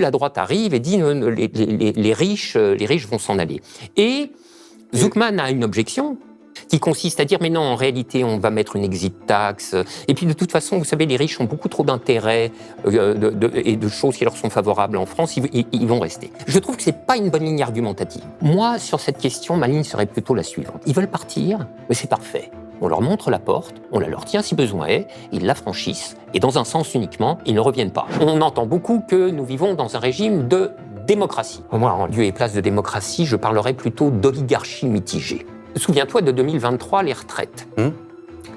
La droite arrive et dit les riches vont s'en aller. Et Zucman a une objection qui consiste à dire mais non, en réalité, on va mettre une exit tax. Et puis de toute façon, vous savez, les riches ont beaucoup trop d'intérêts et de choses qui leur sont favorables en France, ils vont rester. Je trouve que c'est pas une bonne ligne argumentative. Moi, sur cette question, ma ligne serait plutôt la suivante. Ils veulent partir, mais c'est parfait. On leur montre la porte, on la leur tient si besoin est, ils la franchissent, et dans un sens uniquement, ils ne reviennent pas. On entend beaucoup que nous vivons dans un régime de démocratie. Moi, en lieu et place de démocratie, je parlerais plutôt d'oligarchie mitigée. Souviens-toi de 2023, les retraites.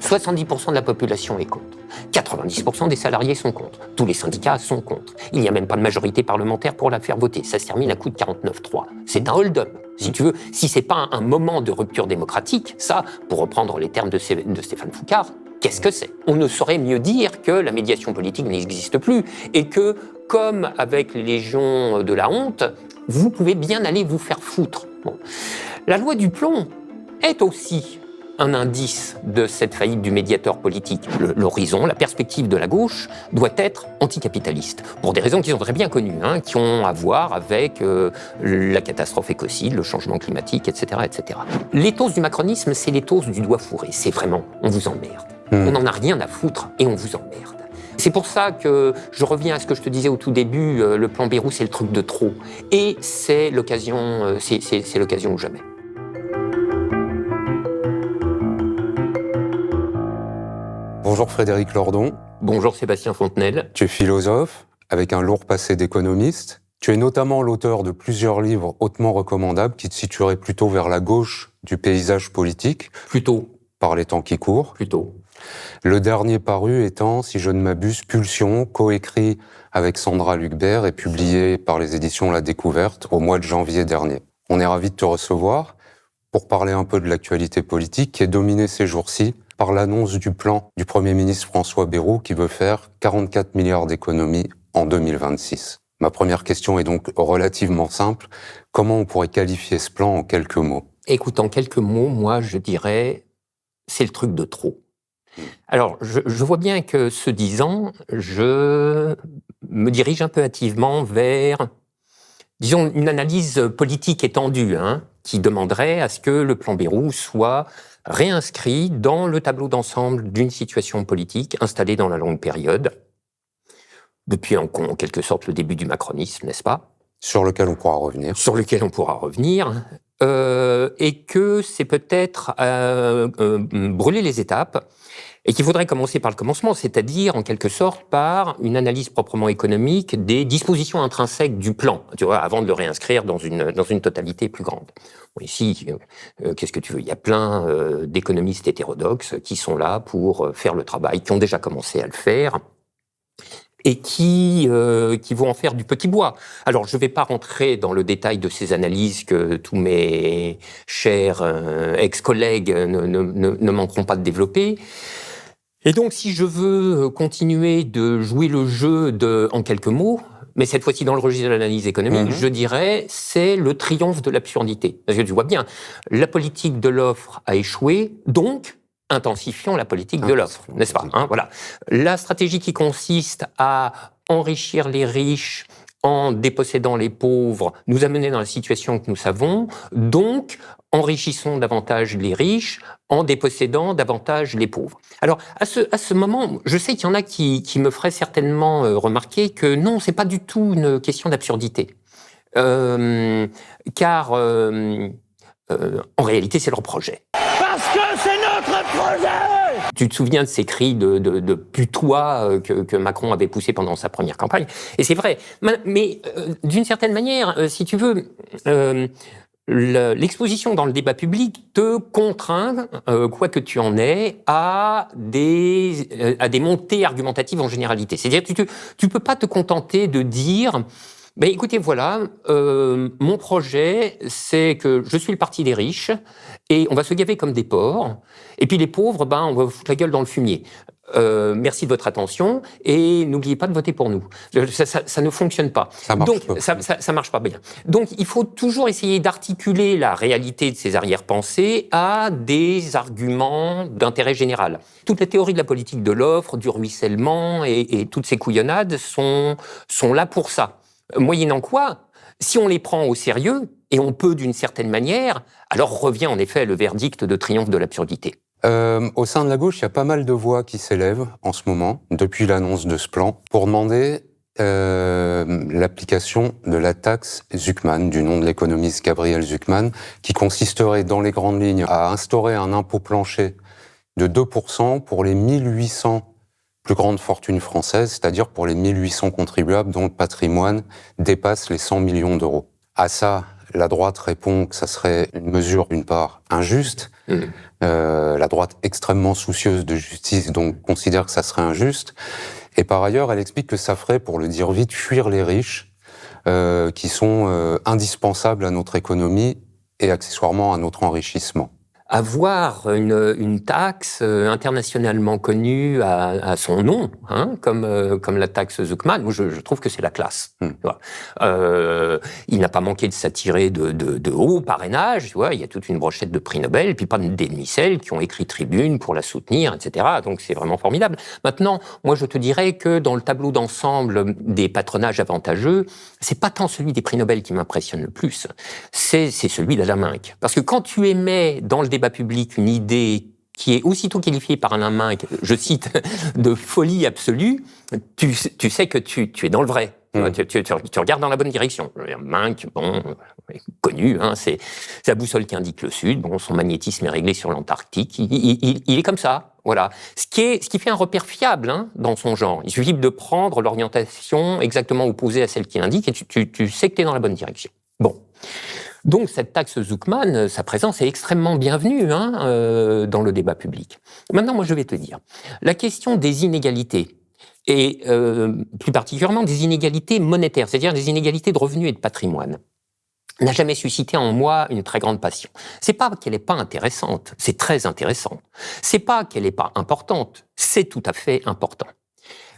70% de la population est contre. 90% des salariés sont contre. Tous les syndicats sont contre. Il n'y a même pas de majorité parlementaire pour la faire voter. Ça se termine à coup de 49-3. C'est un hold-up. Si tu veux, si c'est pas un moment de rupture démocratique, ça, pour reprendre les termes de Stéphane Foucard, qu'est-ce que c'est ? On ne saurait mieux dire que la médiation politique n'existe plus et que, comme avec les légions de la honte, vous pouvez bien aller vous faire foutre. Bon. La loi du plomb est aussi un indice de cette faillite du médiateur politique. L'horizon, la perspective de la gauche doit être anticapitaliste, pour des raisons qui sont très bien connues, qui ont à voir avec la catastrophe écocide, le changement climatique, etc., etc. L'éthos du macronisme, c'est l'éthos du doigt fourré. C'est vraiment, on vous emmerde. On n'en a rien à foutre et on vous emmerde. C'est pour ça que je reviens à ce que je te disais au tout début, le plan Bayrou, c'est le truc de trop. Et c'est l'occasion, c'est l'occasion ou jamais. Bonjour Frédéric Lordon. Bonjour Sébastien Fontenelle. Tu es philosophe, avec un lourd passé d'économiste. Tu es notamment l'auteur de plusieurs livres hautement recommandables qui te situeraient plutôt vers la gauche du paysage politique. Plutôt. Par les temps qui courent. Plutôt. Le dernier paru étant, si je ne m'abuse, Pulsion, coécrit avec Sandra Lucbert et publié par les éditions La Découverte au mois de janvier dernier. On est ravis de te recevoir pour parler un peu de l'actualité politique qui est dominée ces jours-ci par l'annonce du plan du Premier ministre François Bayrou qui veut faire 44 milliards d'économies en 2026. Ma première question est donc relativement simple. Comment on pourrait qualifier ce plan en quelques mots ? Écoute, en quelques mots, moi je dirais, c'est le truc de trop. Alors, je vois bien que ce disant, je me dirige un peu hâtivement vers, disons, une analyse politique étendue, qui demanderait à ce que le plan Bayrou soit réinscrit dans le tableau d'ensemble d'une situation politique installée dans la longue période, depuis en quelque sorte le début du macronisme, n'est-ce pas ? Sur lequel on pourra revenir. Sur lequel on pourra revenir, et que c'est peut-être brûler les étapes, et qu'il faudrait commencer par le commencement, c'est-à-dire en quelque sorte par une analyse proprement économique des dispositions intrinsèques du plan, tu vois, avant de le réinscrire dans une totalité plus grande. Bon, ici, qu'est-ce que tu veux ? Il y a plein d'économistes hétérodoxes qui sont là pour faire le travail, qui ont déjà commencé à le faire, et qui vont en faire du petit bois. Alors, je ne vais pas rentrer dans le détail de ces analyses que tous mes chers ex-collègues ne manqueront pas de développer. Et donc, si je veux continuer de jouer le jeu en quelques mots, mais cette fois-ci dans le registre de l'analyse économique, je dirais, c'est le triomphe de l'absurdité. Parce que tu vois bien, la politique de l'offre a échoué, donc intensifions la politique de l'offre, n'est-ce pas ? Voilà. La stratégie qui consiste à enrichir les riches en dépossédant les pauvres nous a menés dans la situation que nous savons, donc enrichissons davantage les riches en dépossédant davantage les pauvres. Alors, à ce moment, je sais qu'il y en a qui me feraient certainement remarquer que non, c'est pas du tout une question d'absurdité. Car en réalité, c'est leur projet. Parce que c'est notre projet! Tu te souviens de ces cris de putois que Macron avait poussés pendant sa première campagne. Et c'est vrai. Mais d'une certaine manière, si tu veux, l'exposition dans le débat public te contraint, quoi que tu en aies, à des montées argumentatives en généralité. C'est-à-dire que tu peux pas te contenter de dire... Ben écoutez, voilà, mon projet, c'est que je suis le parti des riches et on va se gaver comme des porcs. Et puis les pauvres, on va foutre la gueule dans le fumier. Merci de votre attention et n'oubliez pas de voter pour nous. Ça ne fonctionne pas. Ça marche Donc, pas. ça marche pas bien. Donc, il faut toujours essayer d'articuler la réalité de ces arrière-pensées à des arguments d'intérêt général. Toute la théorie de la politique de l'offre, du ruissellement et toutes ces couillonnades sont là pour ça. Moyennant quoi, si on les prend au sérieux, et on peut d'une certaine manière, alors revient en effet le verdict de triomphe de l'absurdité. Au sein de la gauche, il y a pas mal de voix qui s'élèvent en ce moment, depuis l'annonce de ce plan, pour demander l'application de la taxe Zucman, du nom de l'économiste Gabriel Zucman, qui consisterait dans les grandes lignes à instaurer un impôt plancher de 2% pour les 1800 plus grandes fortunes françaises, c'est-à-dire pour les 1800 contribuables dont le patrimoine dépasse les 100 millions d'euros. À ça, la droite répond que ça serait une mesure, d'une part, injuste. La droite extrêmement soucieuse de justice, donc considère que ça serait injuste. Et par ailleurs, elle explique que ça ferait, pour le dire vite, fuir les riches, qui sont indispensables à notre économie et accessoirement à notre enrichissement. Avoir une taxe internationalement connue à son nom, hein, comme la taxe Zucman, moi je trouve que c'est la classe. Tu vois. Il n'a pas manqué de s'attirer de hauts parrainages, tu vois, il y a toute une brochette de prix Nobel, et puis pas des demi-celles qui ont écrit tribune pour la soutenir, etc. Donc c'est vraiment formidable. Maintenant, moi je te dirais que dans le tableau d'ensemble des patronages avantageux, c'est pas tant celui des prix Nobel qui m'impressionne le plus, c'est celui d'Alain Minc. Parce que quand tu émets dans le débat public une idée qui est aussitôt qualifiée par Alain Minc, je cite, de folie absolue, tu sais que tu es dans le vrai. Tu regardes dans la bonne direction. Minc, bon, connu, hein, c'est la boussole qui indique le sud. Bon, son magnétisme est réglé sur l'Antarctique. Il est comme ça, voilà. Ce qui fait un repère fiable, hein, dans son genre. Il suffit de prendre l'orientation exactement opposée à celle qui indique et tu sais que tu es dans la bonne direction. Bon. Donc cette taxe Zucman, sa présence est extrêmement bienvenue, hein, dans le débat public. Maintenant, moi je vais te dire, la question des inégalités, et plus particulièrement des inégalités monétaires, c'est-à-dire des inégalités de revenus et de patrimoine, n'a jamais suscité en moi une très grande passion. C'est pas qu'elle n'est pas intéressante, c'est très intéressant. C'est pas qu'elle n'est pas importante, c'est tout à fait important.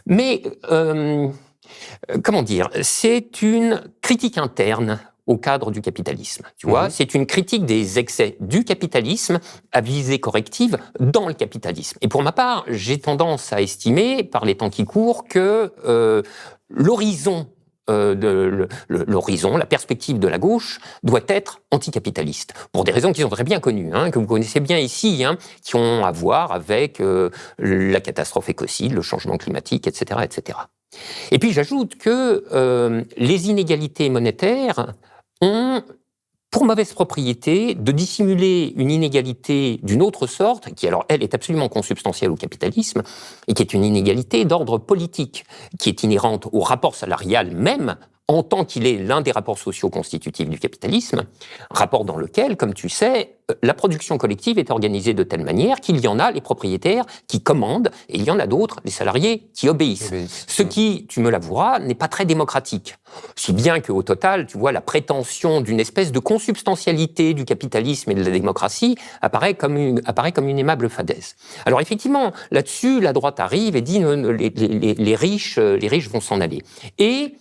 Mais, comment dire, c'est une critique interne au cadre du capitalisme. Tu vois, c'est une critique des excès du capitalisme à visée corrective dans le capitalisme. Et pour ma part, j'ai tendance à estimer, par les temps qui courent, que l'horizon, la perspective de la gauche doit être anticapitaliste, pour des raisons qui sont très bien connues, hein, que vous connaissez bien ici, hein, qui ont à voir avec la catastrophe écocide, le changement climatique, etc., etc. Et puis j'ajoute que les inégalités monétaires ont pour mauvaise propriété de dissimuler une inégalité d'une autre sorte, qui alors elle est absolument consubstantielle au capitalisme, et qui est une inégalité d'ordre politique, qui est inhérente au rapport salarial même, en tant qu'il est l'un des rapports sociaux constitutifs du capitalisme, rapport dans lequel, comme tu sais, la production collective est organisée de telle manière qu'il y en a les propriétaires qui commandent, et il y en a d'autres, les salariés, qui obéissent. Ce qui, tu me l'avoueras, n'est pas très démocratique. Si bien qu'au total, tu vois, la prétention d'une espèce de consubstantialité du capitalisme et de la démocratie apparaît comme une aimable fadaise. Alors effectivement, là-dessus, la droite arrive et dit les riches vont s'en aller. Et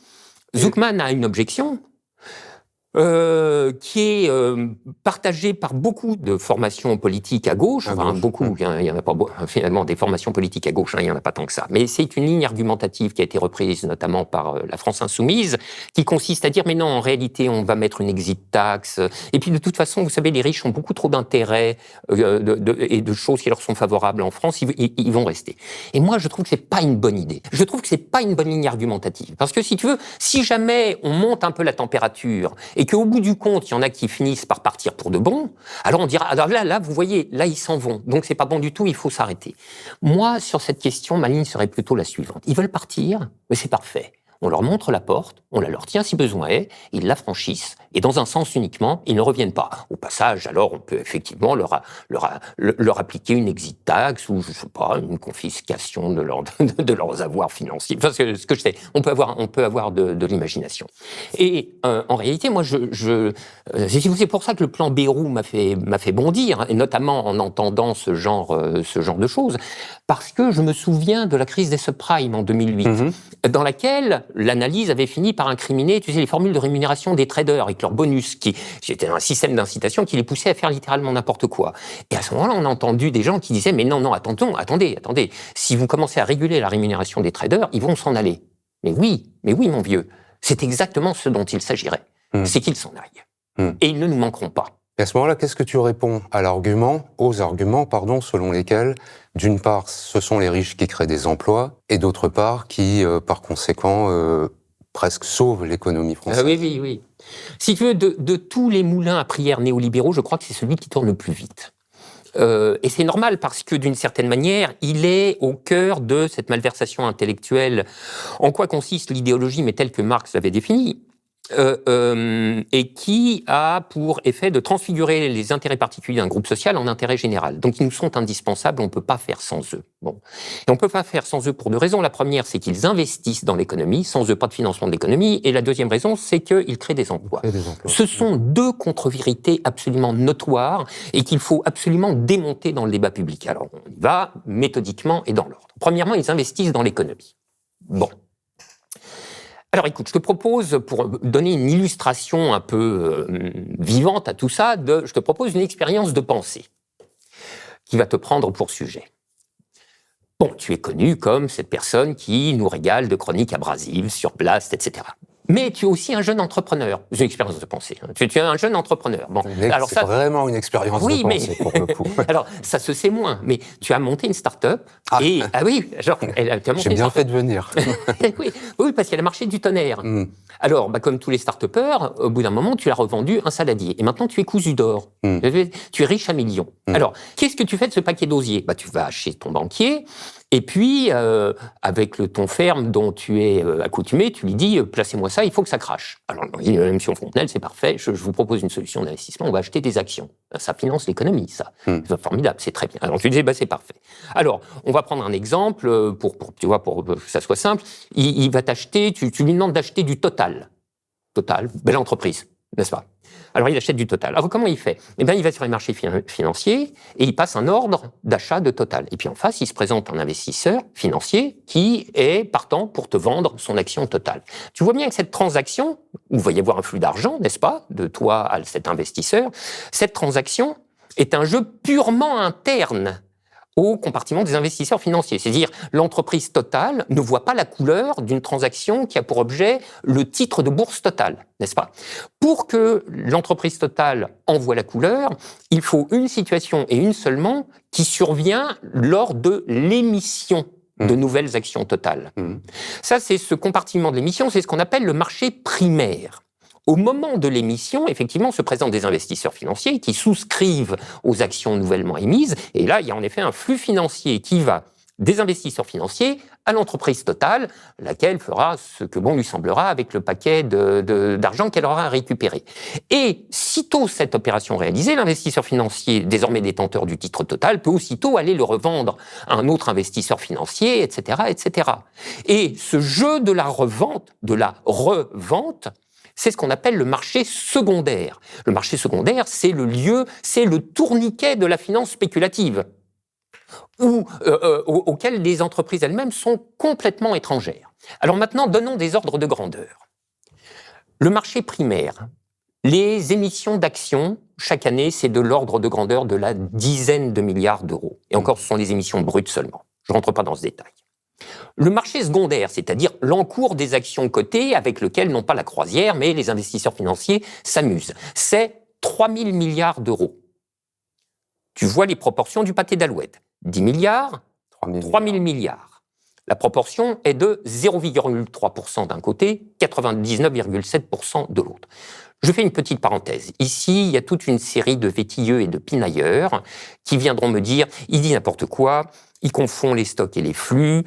Zucman a une objection qui est partagée par beaucoup de formations politiques à gauche. Beaucoup, il y en a pas finalement des formations politiques à gauche, hein, il y en a pas tant que ça. Mais c'est une ligne argumentative qui a été reprise notamment par la France Insoumise, qui consiste à dire mais non, en réalité, on va mettre une exit tax. Et puis de toute façon, vous savez, les riches ont beaucoup trop d'intérêts et de choses qui leur sont favorables en France, ils vont rester. Et moi, je trouve que c'est pas une bonne idée. Je trouve que c'est pas une bonne ligne argumentative, parce que si tu veux, si jamais on monte un peu la température et qu'au bout du compte, il y en a qui finissent par partir pour de bon, alors on dira, alors là, vous voyez, là, ils s'en vont. Donc, c'est pas bon du tout, il faut s'arrêter. Moi, sur cette question, ma ligne serait plutôt la suivante. Ils veulent partir, mais c'est parfait. On leur montre la porte, on la leur tient si besoin est, ils la franchissent, et dans un sens uniquement, ils ne reviennent pas. Au passage, alors, on peut effectivement leur appliquer une exit tax, ou je sais pas, une confiscation de leurs avoirs financiers. Enfin, ce que je sais, on peut avoir de l'imagination. Et en réalité, moi, c'est pour ça que le plan Bayrou m'a fait bondir, et notamment en entendant ce genre de choses, parce que je me souviens de la crise des subprimes en 2008, dans laquelle l'analyse avait fini par incriminer, tu sais, les formules de rémunération des traders avec leurs bonus, qui c'était un système d'incitation qui les poussait à faire littéralement n'importe quoi. Et à ce moment-là, on a entendu des gens qui disaient « Mais non, attendez, si vous commencez à réguler la rémunération des traders, ils vont s'en aller. » Mais oui, mon vieux. C'est exactement ce dont il s'agirait. C'est qu'ils s'en aillent. Et ils ne nous manqueront pas. Et à ce moment-là, qu'est-ce que tu réponds aux arguments, selon lesquels, d'une part, ce sont les riches qui créent des emplois, et d'autre part, qui, par conséquent, presque sauvent l'économie française. Oui. Si tu veux, de tous les moulins à prière néolibéraux, je crois que c'est celui qui tourne le plus vite. Et c'est normal parce que, d'une certaine manière, il est au cœur de cette malversation intellectuelle. En quoi consiste l'idéologie, mais telle que Marx l'avait définie, et qui a pour effet de transfigurer les intérêts particuliers d'un groupe social en intérêt général. Donc ils nous sont indispensables, on ne peut pas faire sans eux. Bon. Et on ne peut pas faire sans eux pour deux raisons. La première, c'est qu'ils investissent dans l'économie, sans eux, pas de financement de l'économie. Et la deuxième raison, c'est qu'ils créent des emplois. Ce sont deux contre-vérités absolument notoires et qu'il faut absolument démonter dans le débat public. Alors on y va méthodiquement et dans l'ordre. Premièrement, ils investissent dans l'économie. Bon. Alors écoute, je te propose, pour donner une illustration un peu vivante à tout ça, je te propose une expérience de pensée qui va te prendre pour sujet. Bon, tu es connu comme cette personne qui nous régale de chroniques abrasives sur Blast, etc. Mais tu es aussi un jeune entrepreneur. C'est une expérience de pensée. Tu es un jeune entrepreneur. Bon, alors c'est vraiment une expérience de pensée, pour le coup. Alors, ça se sait moins, mais tu as monté une start-up et... Ah oui, genre... tu as monté J'ai bien fait de venir. oui, parce qu'il y a le marché du tonnerre. Alors, comme tous les start-upers, au bout d'un moment, tu l'as revendu un saladier. Et maintenant, tu es cousu d'or. Tu es riche à millions. Alors, qu'est-ce que tu fais de ce paquet d'osier ? Tu vas chez ton banquier... Et puis, avec le ton ferme dont tu es accoutumé, tu lui dis « placez-moi ça, il faut que ça crache ». Alors, M. Fontenelle, c'est parfait, je vous propose une solution d'investissement, on va acheter des actions. Ça finance l'économie, ça. C'est formidable, c'est très bien. Alors, tu disais « c'est parfait ». Alors, on va prendre un exemple, pour que ça soit simple. Il va t'acheter, tu lui demandes d'acheter du Total. Total, belle entreprise, n'est-ce pas ? Alors, il achète du Total. Alors, comment il fait ? Il va sur les marchés financiers et il passe un ordre d'achat de Total. Et puis, en face, il se présente un investisseur financier qui est partant pour te vendre son action Total. Tu vois bien que cette transaction, où il va y avoir un flux d'argent, n'est-ce pas, de toi à cet investisseur, cette transaction est un jeu purement interne au compartiment des investisseurs financiers. C'est-à-dire, l'entreprise Total ne voit pas la couleur d'une transaction qui a pour objet le titre de bourse Total, n'est-ce pas ? Pour que l'entreprise Total en voie la couleur, il faut une situation et une seulement qui survient lors de l'émission de nouvelles actions Total. Ça, c'est ce compartiment de l'émission, c'est ce qu'on appelle le marché primaire. Au moment de l'émission, effectivement, se présentent des investisseurs financiers qui souscrivent aux actions nouvellement émises. Et là, il y a en effet un flux financier qui va des investisseurs financiers à l'entreprise Total, laquelle fera ce que bon lui semblera avec le paquet d'argent qu'elle aura à récupérer. Et sitôt cette opération réalisée, l'investisseur financier, désormais détenteur du titre Total, peut aussitôt aller le revendre à un autre investisseur financier, etc., etc. Et ce jeu de la revente, c'est ce qu'on appelle le marché secondaire. Le marché secondaire, c'est le lieu, c'est le tourniquet de la finance spéculative, auquel les entreprises elles-mêmes sont complètement étrangères. Alors maintenant, donnons des ordres de grandeur. Le marché primaire, les émissions d'actions, chaque année, c'est de l'ordre de grandeur de la dizaine de milliards d'euros. Et encore, ce sont des émissions brutes seulement. Je ne rentre pas dans ce détail. Le marché secondaire, c'est-à-dire l'encours des actions cotées avec lequel, non pas la croisière, mais les investisseurs financiers s'amusent, c'est 3 000 milliards d'euros. Tu vois les proportions du pâté d'Alouette. 10 milliards, 3 000 milliards. La proportion est de 0,3% d'un côté, 99,7% de l'autre. Je fais une petite parenthèse. Ici, il y a toute une série de vétilleux et de pinailleurs qui viendront me dire « il dit n'importe quoi ». Il confond les stocks et les flux,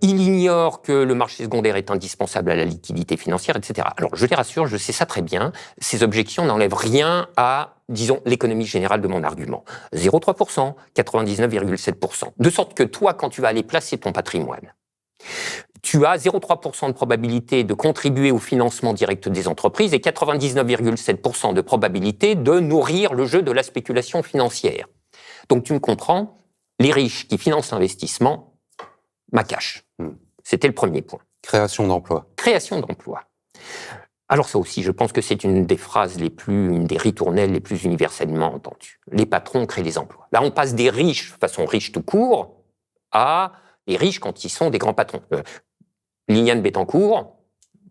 il ignore que le marché secondaire est indispensable à la liquidité financière, etc. Alors, je les rassure, je sais ça très bien, ces objections n'enlèvent rien à, disons, l'économie générale de mon argument. 0,3%, 99,7%. De sorte que toi, quand tu vas aller placer ton patrimoine, tu as 0,3% de probabilité de contribuer au financement direct des entreprises et 99,7% de probabilité de nourrir le jeu de la spéculation financière. Donc, tu me comprends ? Les riches qui financent l'investissement, ma cache. C'était le premier point. Création d'emplois. Création d'emplois. Alors ça aussi, je pense que c'est une des ritournelles les plus universellement entendues. Les patrons créent les emplois. Là, on passe des riches, façon riche tout court, à les riches quand ils sont des grands patrons. Liliane Bettencourt,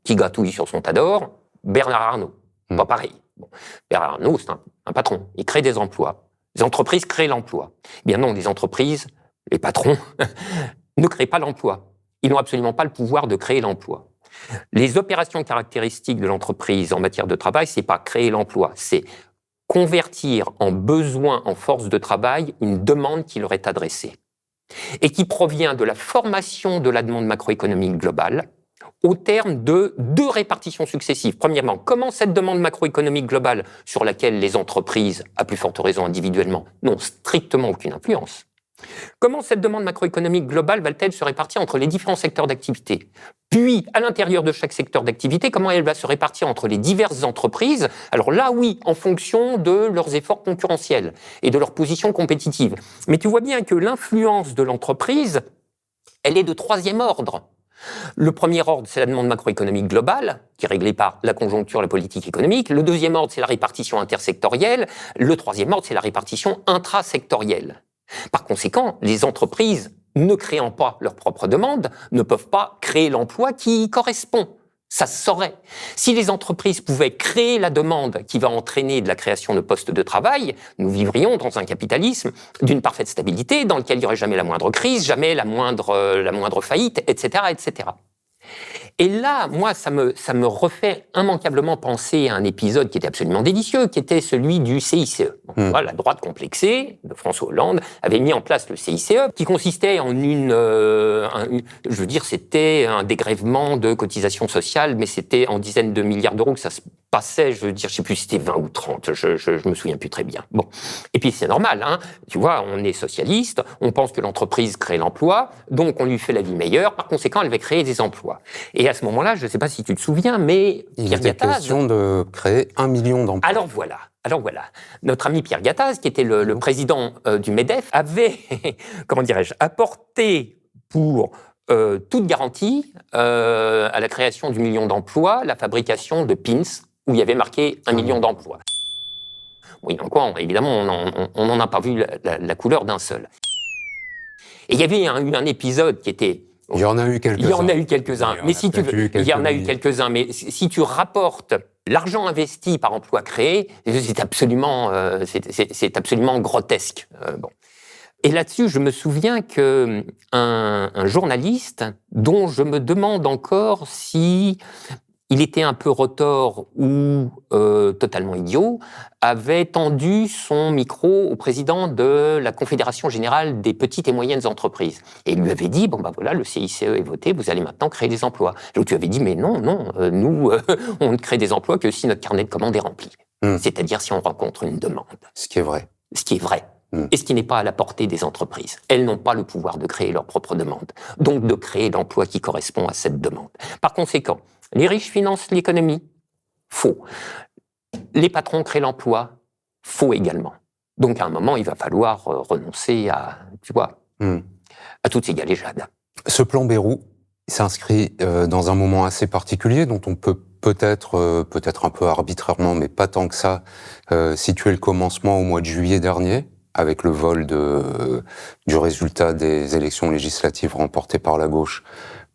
qui gratouille sur son tas d'or, Bernard Arnault. Pas pareil. Bon. Bernard Arnault, c'est un patron. Il crée des emplois. Les entreprises créent l'emploi. Eh bien non, les entreprises, les patrons, ne créent pas l'emploi. Ils n'ont absolument pas le pouvoir de créer l'emploi. Les opérations caractéristiques de l'entreprise en matière de travail, c'est pas créer l'emploi, c'est convertir en besoin, en force de travail, une demande qui leur est adressée et qui provient de la formation de la demande macroéconomique globale au terme de 2 répartitions successives. Premièrement, comment cette demande macroéconomique globale, sur laquelle les entreprises, à plus forte raison individuellement, n'ont strictement aucune influence, comment cette demande macroéconomique globale va-t-elle se répartir entre les différents secteurs d'activité? Puis, à l'intérieur de chaque secteur d'activité, comment elle va se répartir entre les diverses entreprises? Alors là, oui, en fonction de leurs efforts concurrentiels et de leur position compétitive. Mais tu vois bien que l'influence de l'entreprise, elle est de 3e ordre. Le premier ordre, c'est la demande macroéconomique globale, qui est réglée par la conjoncture, la politique économique. Le 2e ordre, c'est la répartition intersectorielle. Le 3e ordre, c'est la répartition intrasectorielle. Par conséquent, les entreprises, ne créant pas leur propre demande, ne peuvent pas créer l'emploi qui y correspond. Ça se saurait. Si les entreprises pouvaient créer la demande qui va entraîner de la création de postes de travail, nous vivrions dans un capitalisme d'une parfaite stabilité, dans lequel il n'y aurait jamais la moindre crise, jamais la moindre faillite, etc., etc. Et là, moi, ça me refait immanquablement penser à un épisode qui était absolument délicieux, qui était celui du CICE. La droite complexée de François Hollande avait mis en place le CICE, qui consistait en c'était un dégrèvement de cotisations sociales, mais c'était en dizaines de milliards d'euros que ça se passait, je sais plus si c'était 20 ou 30, je me souviens plus très bien. Bon. Et puis c'est normal, hein. Tu vois, on est socialiste, on pense que l'entreprise crée l'emploi, donc on lui fait la vie meilleure, par conséquent elle va créer des emplois. Et à ce moment-là, je ne sais pas si tu te souviens, mais il était question de créer 1 million d'emplois. Alors voilà. Notre ami Pierre Gattaz, qui était le président du MEDEF, avait, apporté pour toute garantie à la création du million d'emplois la fabrication de pins où il y avait marqué 1 million d'emplois. Oui, donc quoi, évidemment, on n'en a pas vu la couleur d'un seul. Et il y avait eu un épisode qui était... Il y en a eu quelques-uns. Il y en a eu quelques-uns. Mais si tu veux, il y en a eu quelques-uns. Mais si tu rapportes l'argent investi par emploi créé, c'est absolument grotesque. Bon. Et là-dessus, je me souviens que un journaliste, dont je me demande encore si il était un peu retors ou totalement idiot, avait tendu son micro au président de la Confédération générale des petites et moyennes entreprises. Et il lui avait dit, voilà, le CICE est voté, vous allez maintenant créer des emplois. L'autre lui avait dit, mais non, nous, on ne crée des emplois que si notre carnet de commandes est rempli. C'est-à-dire si on rencontre une demande. Ce qui est vrai. Et ce qui n'est pas à la portée des entreprises. Elles n'ont pas le pouvoir de créer leur propre demande. Donc de créer l'emploi qui correspond à cette demande. Par conséquent, les riches financent l'économie. Faux. Les patrons créent l'emploi. Faux également. Donc à un moment, il va falloir renoncer à toutes ces galéjades. Ce plan Bayrou s'inscrit dans un moment assez particulier dont on peut peut-être un peu arbitrairement, mais pas tant que ça, situer le commencement au mois de juillet dernier, avec le vol du résultat des élections législatives remportées par la gauche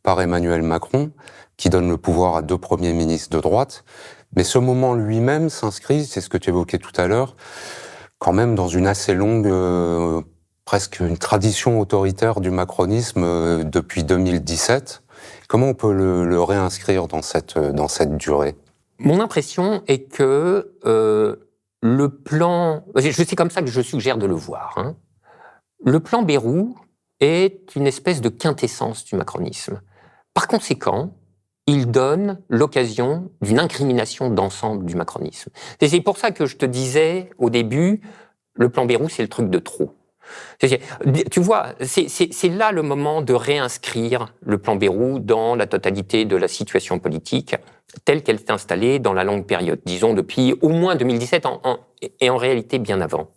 par Emmanuel Macron, qui donne le pouvoir à 2 premiers ministres de droite. Mais ce moment lui-même s'inscrit, c'est ce que tu évoquais tout à l'heure, quand même dans une assez longue, presque une tradition autoritaire du macronisme depuis 2017. Comment on peut le réinscrire dans cette durée ? Mon impression est que le plan... C'est comme ça que je suggère de le voir. Hein. Le plan Bayrou est une espèce de quintessence du macronisme. Par conséquent, il donne l'occasion d'une incrimination d'ensemble du macronisme. Et c'est pour ça que je te disais au début, le plan Bayrou, c'est le truc de trop. Tu vois, c'est là le moment de réinscrire le plan Bayrou dans la totalité de la situation politique telle qu'elle s'est installée dans la longue période, disons depuis au moins 2017 et en réalité bien avant.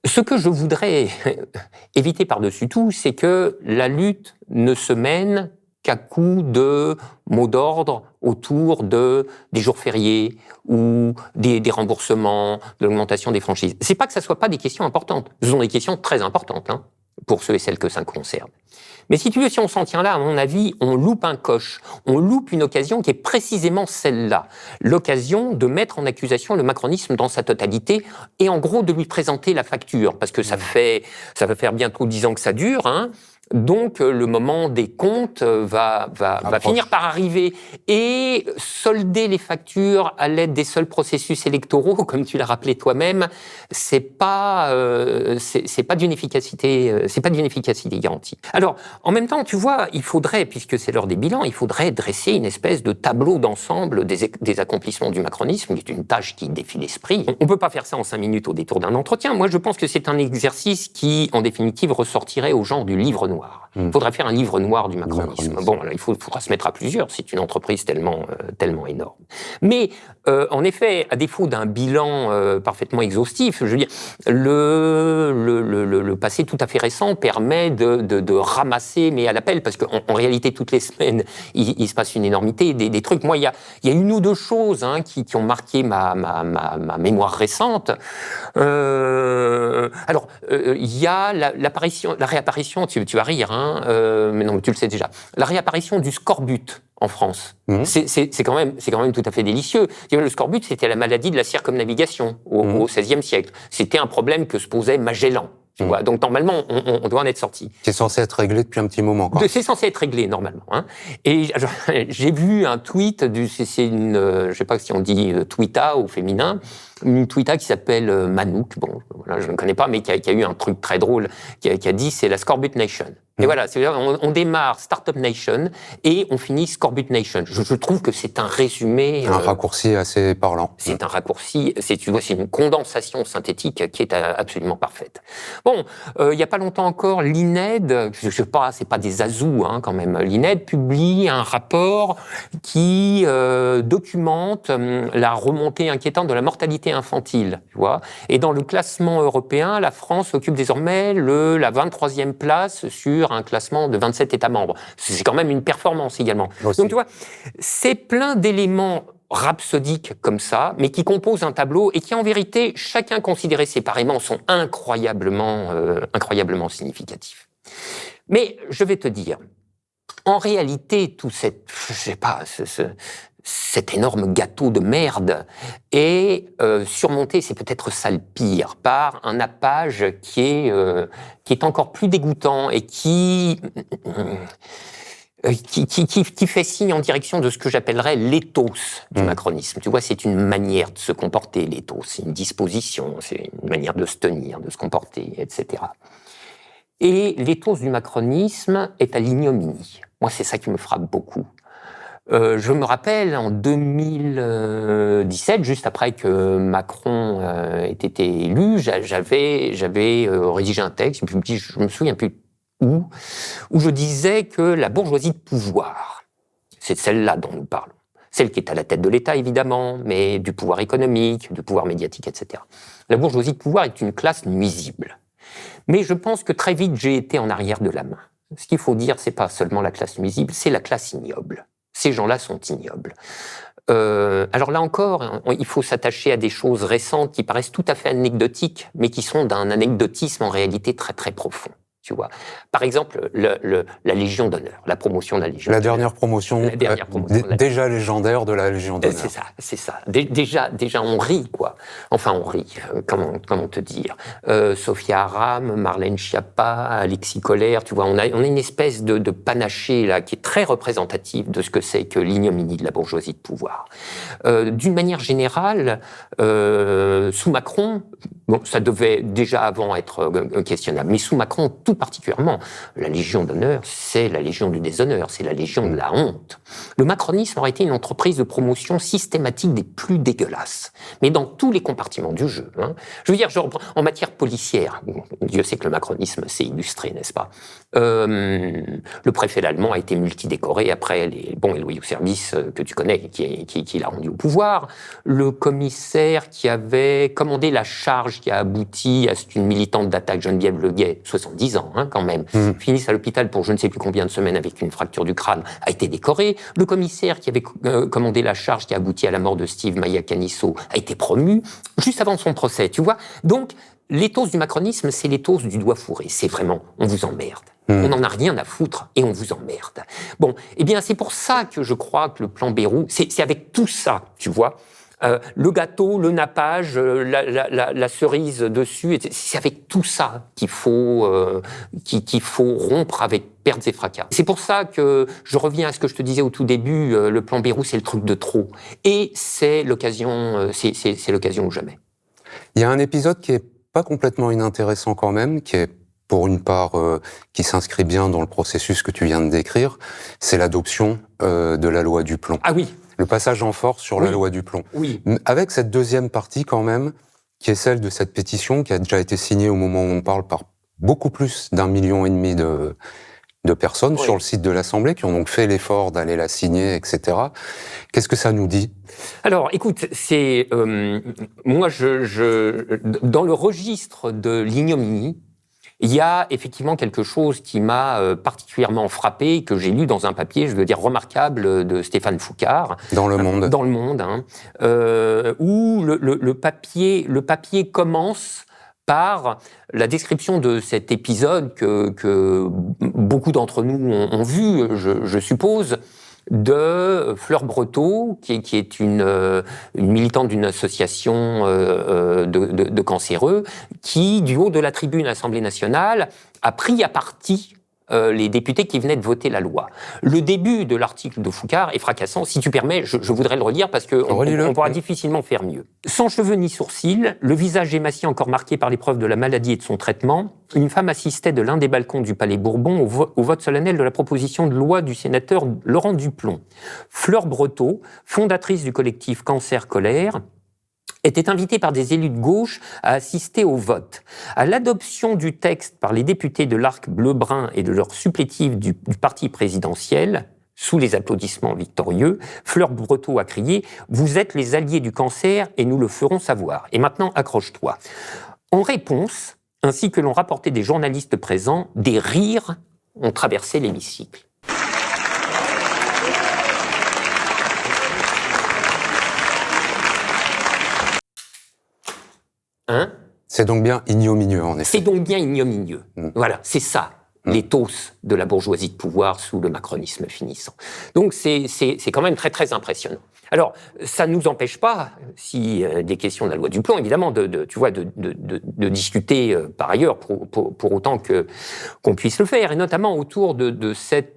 Ce que je voudrais éviter par-dessus tout, c'est que la lutte ne se mène qu'à coup de mots d'ordre autour des jours fériés ou des remboursements, de l'augmentation des franchises. C'est pas que ça soit pas des questions importantes. Ce sont des questions très importantes. Hein. pour ceux et celles que ça concerne. Mais si tu veux, si on s'en tient là, à mon avis, on loupe un coche. On loupe une occasion qui est précisément celle-là. L'occasion de mettre en accusation le macronisme dans sa totalité et en gros de lui présenter la facture. Parce que ça va faire bientôt 10 ans que ça dure, hein. Donc, le moment des comptes va finir par arriver. Et solder les factures à l'aide des seuls processus électoraux, comme tu l'as rappelé toi-même, c'est pas d'une efficacité garantie. Alors, en même temps, tu vois, il faudrait, puisque c'est l'heure des bilans, il faudrait dresser une espèce de tableau d'ensemble des accomplissements du macronisme, qui est une tâche qui défie l'esprit. On peut pas faire ça en 5 minutes au détour d'un entretien. Moi, je pense que c'est un exercice qui, en définitive, ressortirait au genre du livre noir. Il faudrait faire un livre noir du macronisme. Bon, là, il faudra se mettre à plusieurs, c'est une entreprise tellement énorme. Mais, en effet, à défaut d'un bilan parfaitement exhaustif, je veux dire, le passé tout à fait récent permet de ramasser, mais à l'appel, parce qu'en réalité, toutes les semaines, il se passe une énormité, des trucs. Moi, il y a une ou deux choses qui ont marqué ma mémoire récente. Alors, il y a la réapparition, tu vas rire, hein, mais non, tu le sais déjà, la réapparition du scorbut en France. C'est quand même tout à fait délicieux. Le scorbut, c'était la maladie de la circumnavigation au XVIe siècle. C'était un problème que se posait Magellan. Tu vois, donc normalement, on doit en être sorti. C'est censé être réglé depuis un petit moment, quoi. C'est censé être réglé normalement. Hein. Et j'ai vu un tweet c'est une, je sais pas si on dit tweeta au féminin, une tweeta qui s'appelle Manouk. Bon, voilà, je ne connais pas, mais qui a eu un truc très drôle, qui a dit c'est la Scorbut Nation. Et voilà, on démarre Startup Nation et on finit Scorbut Nation. Je trouve que c'est un résumé. Un raccourci assez parlant. C'est un raccourci, c'est une condensation synthétique qui est absolument parfaite. Bon, il y a pas longtemps encore, l'INED, je sais pas, c'est pas des azous, hein, quand même. L'INED publie un rapport qui documente la remontée inquiétante de la mortalité infantile, tu vois. Et dans le classement européen, la France occupe désormais la 23e place sur un classement de 27 États membres. C'est quand même une performance également. Aussi. Donc tu vois, c'est plein d'éléments rhapsodiques comme ça, mais qui composent un tableau et qui en vérité, chacun considéré séparément, sont incroyablement significatifs. Mais je vais te dire, en réalité, tout cet énorme gâteau de merde est surmonté, c'est peut-être ça le pire, par un nappage qui est encore plus dégoûtant et qui fait signe en direction de ce que j'appellerais l'éthos du macronisme. Tu vois, c'est une manière de se comporter, l'éthos, c'est une disposition, c'est une manière de se tenir, de se comporter, etc. Et l'éthos du macronisme est à l'ignominie. Moi, c'est ça qui me frappe beaucoup. Je me rappelle, en 2017, juste après que Macron ait été élu, j'avais rédigé un texte, publié, je me souviens plus où je disais que la bourgeoisie de pouvoir, c'est celle-là dont nous parlons, celle qui est à la tête de l'État évidemment, mais du pouvoir économique, du pouvoir médiatique, etc. La bourgeoisie de pouvoir est une classe nuisible. Mais je pense que très vite j'ai été en arrière de la main. Ce qu'il faut dire, c'est pas seulement la classe nuisible, c'est la classe ignoble. Ces gens-là sont ignobles. Alors là encore, il faut s'attacher à des choses récentes qui paraissent tout à fait anecdotiques, mais qui sont d'un anecdotisme en réalité très très profond. Tu vois, par exemple, la Légion d'honneur, la promotion de la Légion d'honneur. La dernière promotion déjà légendaire de la Légion d'honneur. C'est ça. Déjà, on rit, quoi. Enfin, on rit. Comment te dire Sophia Aram, Marlène Schiappa, Alexis Collère, tu vois, on a une espèce de panaché là qui est très représentatif de ce que c'est que l'ignominie de la bourgeoisie de pouvoir. D'une manière générale, sous Macron, bon, ça devait déjà avant être questionnable, mais sous Macron, tout particulièrement, la Légion d'honneur, c'est la Légion du déshonneur, c'est la Légion de la honte. Le macronisme aurait été une entreprise de promotion systématique des plus dégueulasses, mais dans tous les compartiments du jeu. Hein. Je veux dire, genre, en matière policière, Dieu sait que le macronisme s'est illustré, n'est-ce pas le préfet allemand a été multidécoré après les bons et loyaux services que tu connais, qui l'a rendu au pouvoir. Le commissaire qui avait commandé la charge qui a abouti à une militante d'attaque, Geneviève Leguet, 70 ans hein, quand même, finisse à l'hôpital pour je ne sais plus combien de semaines avec une fracture du crâne, a été décoré. Le commissaire qui avait commandé la charge qui a abouti à la mort de Steve Maia Canisso a été promu juste avant son procès, tu vois. Donc, l'éthos du macronisme, c'est l'éthos du doigt fourré. C'est vraiment, on vous emmerde. On n'en a rien à foutre et on vous emmerde. Bon, eh bien, c'est pour ça que je crois que le plan Bayrou, c'est avec tout ça, tu vois, le gâteau, le nappage, la cerise dessus, c'est avec tout ça qu'il faut rompre avec pertes et fracas. C'est pour ça que je reviens à ce que je te disais au tout début, le plan Bayrou, c'est le truc de trop. Et c'est l'occasion, c'est l'occasion ou jamais. Il y a un épisode qui est pas complètement inintéressant quand même, qui est pour une part qui s'inscrit bien dans le processus que tu viens de décrire, c'est l'adoption de la loi du plomb. Ah oui. Le passage en force sur la loi du plomb. Oui. Avec cette deuxième partie quand même, qui est celle de cette pétition qui a déjà été signée au moment où on parle par beaucoup plus d'1,5 million de personnes sur le site de l'Assemblée, qui ont donc fait l'effort d'aller la signer, etc. Qu'est-ce que ça nous dit ? Alors, écoute, c'est moi, dans le registre de l'ignominie, il y a effectivement quelque chose qui m'a particulièrement frappé, que j'ai lu dans un papier, je veux dire remarquable, de Stéphane Foucard. Dans Le Monde. Dans Le Monde, hein, où le papier commence par la description de cet épisode que beaucoup d'entre nous ont vu, je suppose, de Fleur Breteau, qui est une militante d'une association de cancéreux, qui, du haut de la tribune à l'Assemblée nationale, a pris à partie les députés qui venaient de voter la loi. Le début de l'article de Foucard est fracassant. Si tu permets, je voudrais le relire parce qu'on pourra difficilement faire mieux. Sans cheveux ni sourcils, le visage émacié encore marqué par l'épreuve de la maladie et de son traitement, une femme assistait de l'un des balcons du Palais Bourbon au vote solennel de la proposition de loi du sénateur Laurent Duplon. Fleur Breteau, fondatrice du collectif Cancer Colère, était invitée par des élus de gauche à assister au vote. À l'adoption du texte par les députés de l'Arc bleu-brun et de leurs supplétifs du parti présidentiel, sous les applaudissements victorieux, Fleur Breteau a crié « Vous êtes les alliés du cancer et nous le ferons savoir. Et maintenant, accroche-toi ». En réponse, ainsi que l'ont rapporté des journalistes présents, des rires ont traversé l'hémicycle. Hein ? C'est donc bien ignominieux, en effet. C'est donc bien ignominieux. Voilà, c'est ça, l'éthos de la bourgeoisie de pouvoir sous le macronisme finissant. Donc c'est quand même très très impressionnant. Alors, ça ne nous empêche pas, si des questions de la loi du plomb, évidemment, de discuter par ailleurs, pour autant qu'on puisse le faire, et notamment autour de cette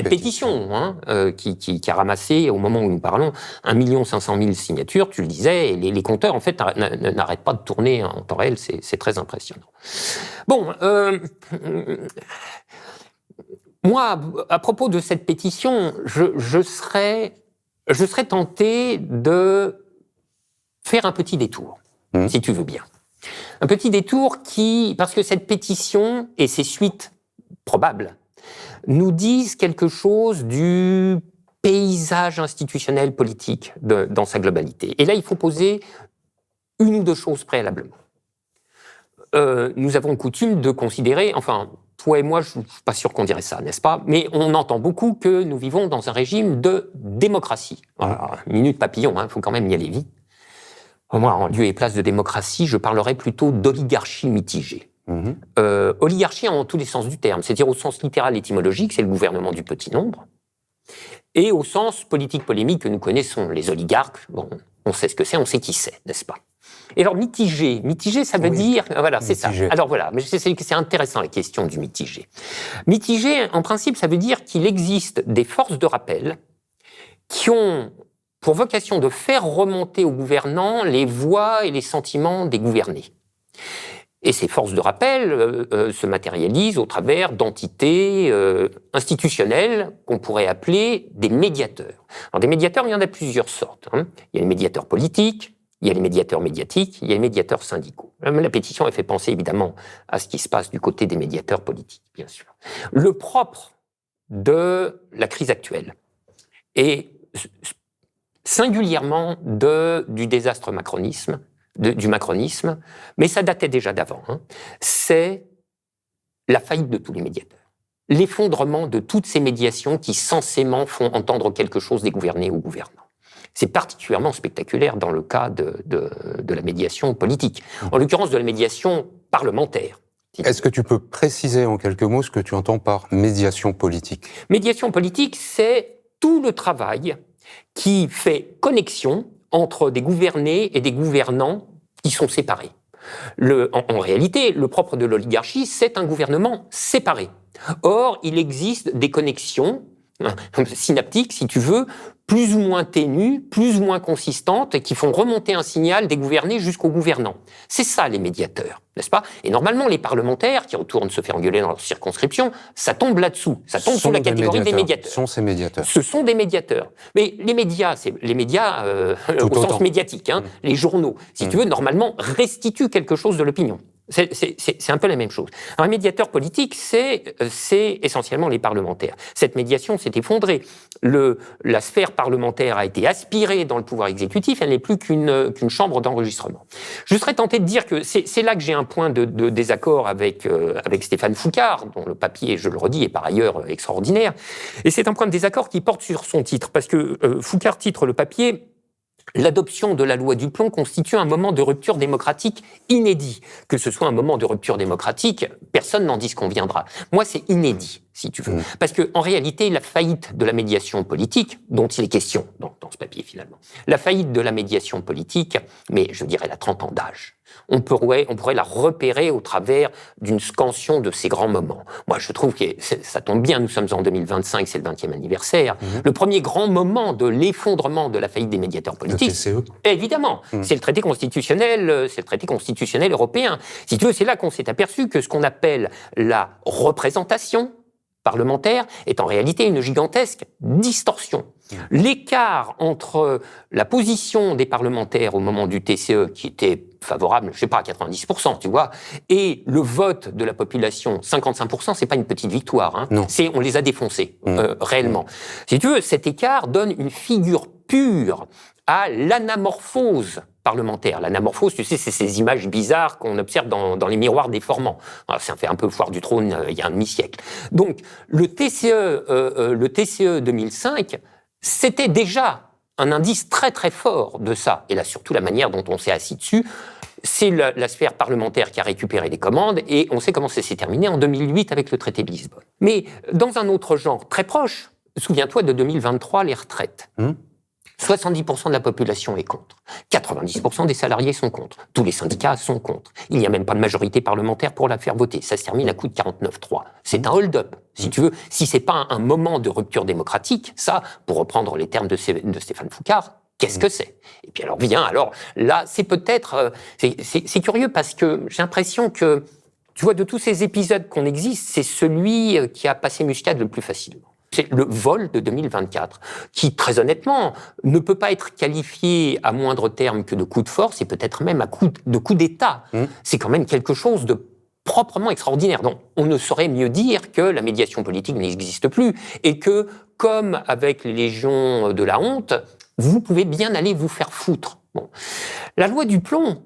pétition hein, qui a ramassé, au moment où nous parlons, 1 500 000 signatures, tu le disais, et les compteurs, en fait, n'arrêtent pas de tourner en temps réel, c'est très impressionnant. Bon, moi, à propos de cette pétition, je serais tenté de faire un petit détour, si tu veux bien. Un petit détour parce que cette pétition et ses suites probables, nous disent quelque chose du paysage institutionnel politique dans sa globalité. Et là, il faut poser une ou deux choses préalablement. Nous avons coutume de considérer, enfin, toi et moi, je ne suis pas sûr qu'on dirait ça, n'est-ce pas ? Mais on entend beaucoup que nous vivons dans un régime de démocratie. Voilà, minute papillon, il faut quand même y aller vite. Moi, en lieu et place de démocratie, je parlerais plutôt d'oligarchie mitigée. Oligarchie en tous les sens du terme, c'est-à-dire au sens littéral étymologique, c'est le gouvernement du petit nombre, et au sens politique polémique que nous connaissons, les oligarques, bon, on sait ce que c'est, on sait qui c'est, n'est-ce pas ? Et alors mitigé, ça veut dire, voilà, c'est ça. Alors voilà, mais c'est intéressant la question du mitigé. Mitigé, en principe, ça veut dire qu'il existe des forces de rappel qui ont pour vocation de faire remonter aux gouvernants les voix et les sentiments des gouvernés. Et ces forces de rappel se matérialisent au travers d'entités institutionnelles qu'on pourrait appeler des médiateurs. Alors des médiateurs, il y en a plusieurs sortes. Il y a les médiateurs politiques, il y a les médiateurs médiatiques, il y a les médiateurs syndicaux. La pétition, elle fait penser évidemment à ce qui se passe du côté des médiateurs politiques, bien sûr. Le propre de la crise actuelle et singulièrement du désastre du macronisme, mais ça datait déjà d'avant, c'est la faillite de tous les médiateurs. L'effondrement de toutes ces médiations qui censément font entendre quelque chose des gouvernés aux gouvernants. C'est particulièrement spectaculaire dans le cas de la médiation politique, en l'occurrence de la médiation parlementaire. Est-ce que tu peux préciser en quelques mots ce que tu entends par médiation politique ? Médiation politique, c'est tout le travail qui fait connexion entre des gouvernés et des gouvernants qui sont séparés. En réalité, le propre de l'oligarchie, c'est un gouvernement séparé. Or, il existe des connexions synaptiques, si tu veux, plus ou moins ténues, plus ou moins consistantes, et qui font remonter un signal des gouvernés jusqu'aux gouvernants. C'est ça, les médiateurs, n'est-ce pas ? Et normalement, les parlementaires qui retournent se faire engueuler dans leur circonscription, ça tombe là-dessous. Ça tombe sous la catégorie des médiateurs. Ce sont ces médiateurs. Ce sont des médiateurs. Mais les médias, au sens médiatique, les journaux, si tu veux, normalement, restituent quelque chose de l'opinion. C'est un peu la même chose. Un médiateur politique, c'est essentiellement les parlementaires. Cette médiation s'est effondrée. La sphère parlementaire a été aspirée dans le pouvoir exécutif, elle n'est plus qu'une chambre d'enregistrement. Je serais tenté de dire que c'est là que j'ai un point de désaccord avec Stéphane Foucart, dont le papier, je le redis, est par ailleurs extraordinaire. Et c'est un point de désaccord qui porte sur son titre, parce que Foucart titre le papier « L'adoption de la loi du plomb constitue un moment de rupture démocratique inédit. » Que ce soit un moment de rupture démocratique, personne n'en disconviendra. Moi, c'est inédit, si tu veux. Parce que, en réalité, la faillite de la médiation politique, dont il est question dans ce papier finalement, la faillite de la médiation politique, mais je dirais elle a 30 ans d'âge, on pourrait la repérer au travers d'une scansion de ces grands moments. Moi, je trouve que ça tombe bien, nous sommes en 2025, c'est le 20e anniversaire. Le premier grand moment de l'effondrement de la faillite des médiateurs politiques, évidemment, c'est le traité constitutionnel européen. Si tu veux, c'est là qu'on s'est aperçu que ce qu'on appelle la représentation parlementaire est en réalité une gigantesque distorsion. L'écart entre la position des parlementaires au moment du TCE, qui était favorable, je sais pas, à 90%, tu vois, et le vote de la population, 55%, c'est pas une petite victoire, hein. On les a défoncés, réellement. Si tu veux, cet écart donne une figure pure à l'anamorphose parlementaire. L'anamorphose, tu sais, c'est ces images bizarres qu'on observe dans les miroirs déformants. Alors, ça fait un peu foire du trône il y a un demi-siècle. Donc, le TCE 2005, c'était déjà un indice très très fort de ça. Et là, surtout la manière dont on s'est assis dessus, c'est la sphère parlementaire qui a récupéré les commandes, et on sait comment ça s'est terminé en 2008 avec le traité de Lisbonne. Mais dans un autre genre très proche, souviens-toi de 2023, les retraites. 70% de la population est contre. 90% des salariés sont contre. Tous les syndicats sont contre. Il n'y a même pas de majorité parlementaire pour la faire voter. Ça se termine à coup de 49-3. C'est un hold-up, si tu veux. Si c'est pas un moment de rupture démocratique, ça, pour reprendre les termes de Stéphane Foucart, qu'est-ce que c'est ? Et puis alors là, c'est peut-être... c'est curieux parce que j'ai l'impression que, tu vois, de tous ces épisodes qu'on existe, c'est celui qui a passé muscade le plus facilement. C'est le vol de 2024, qui, très honnêtement, ne peut pas être qualifié à moindre terme que de coup de force, et peut-être même de coup d'État. C'est quand même quelque chose de proprement extraordinaire. Donc, on ne saurait mieux dire que la médiation politique n'existe plus, et que, comme avec les légions de la honte, vous pouvez bien aller vous faire foutre. Bon. La loi du plomb